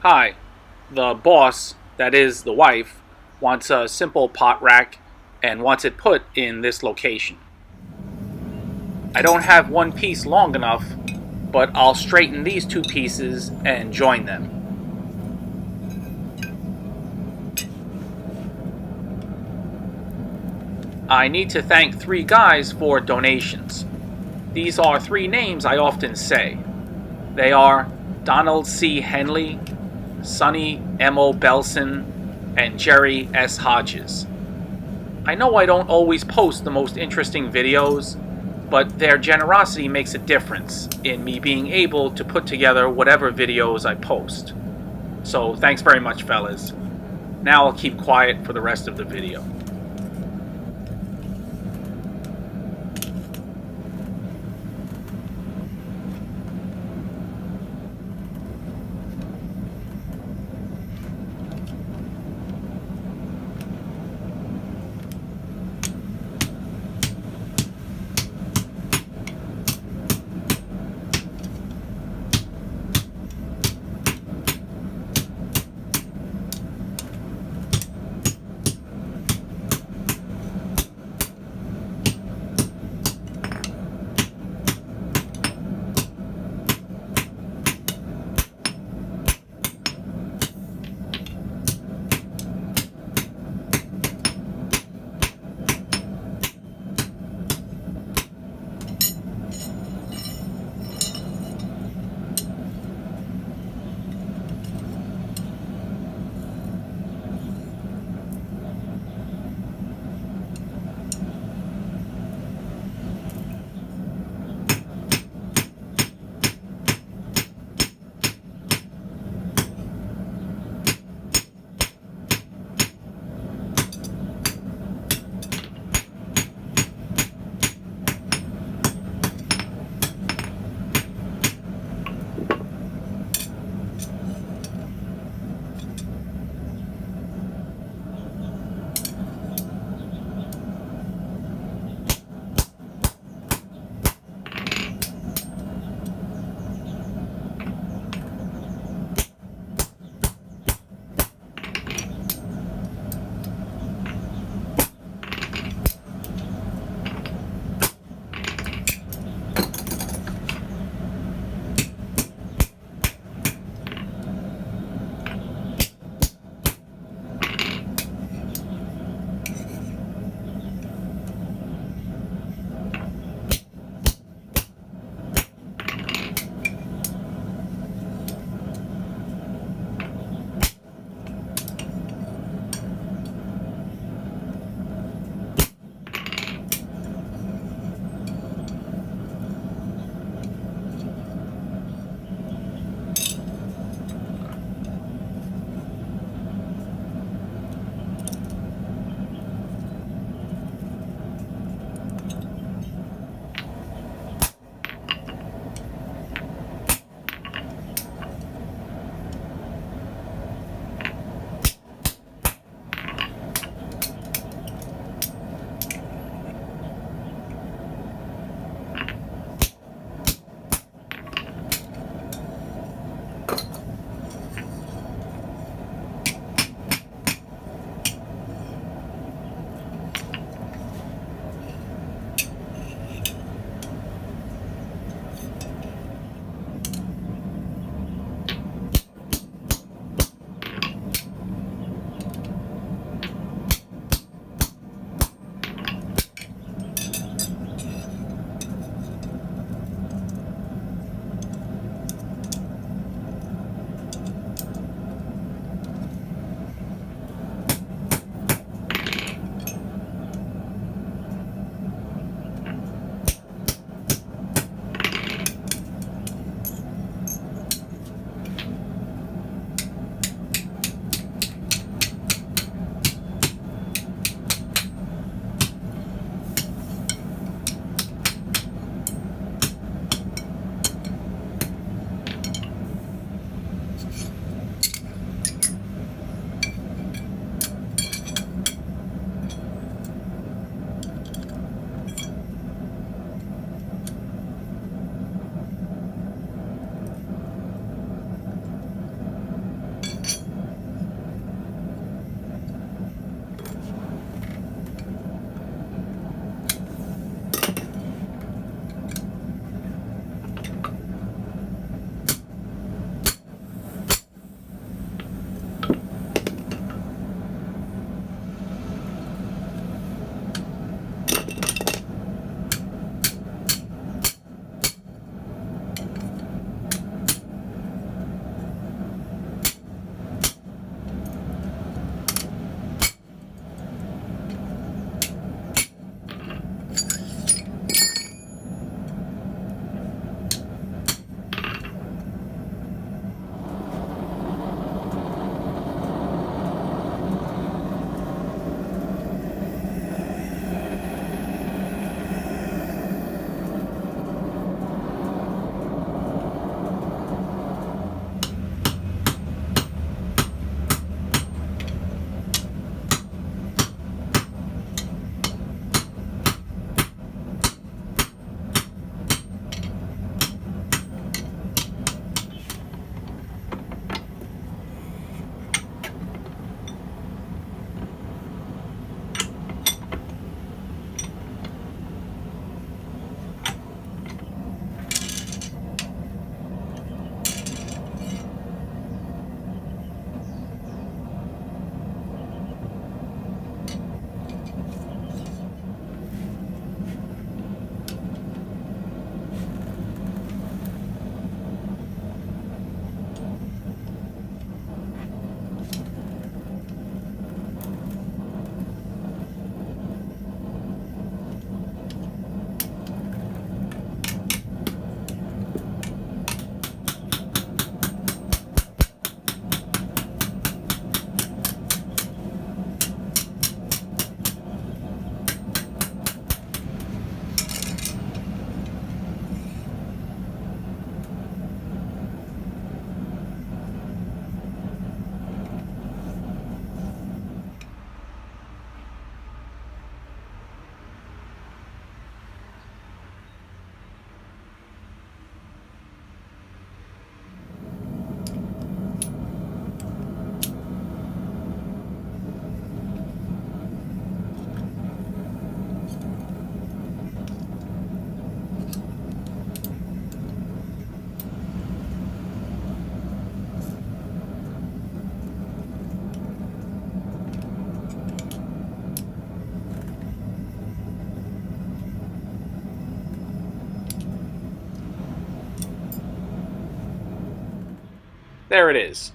Hi, the boss, that is the wife, wants a simple pot rack and wants it put in this location. I don't have one piece long enough, but I'll straighten these two pieces and join them. I need to thank three guys for donations. These are three names I often say. They are Donald C. Henley, Sonny M.O. Belson, and Jerry S. Hodges. I know I don't always post the most interesting videos, but their generosity makes a difference in me being able to put together whatever videos I post. So thanks very much, fellas. Now I'll keep quiet for the rest of the video. There it is.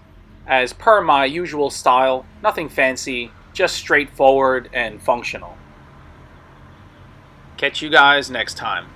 As per my usual style, nothing fancy, just straightforward and functional. Catch you guys next time.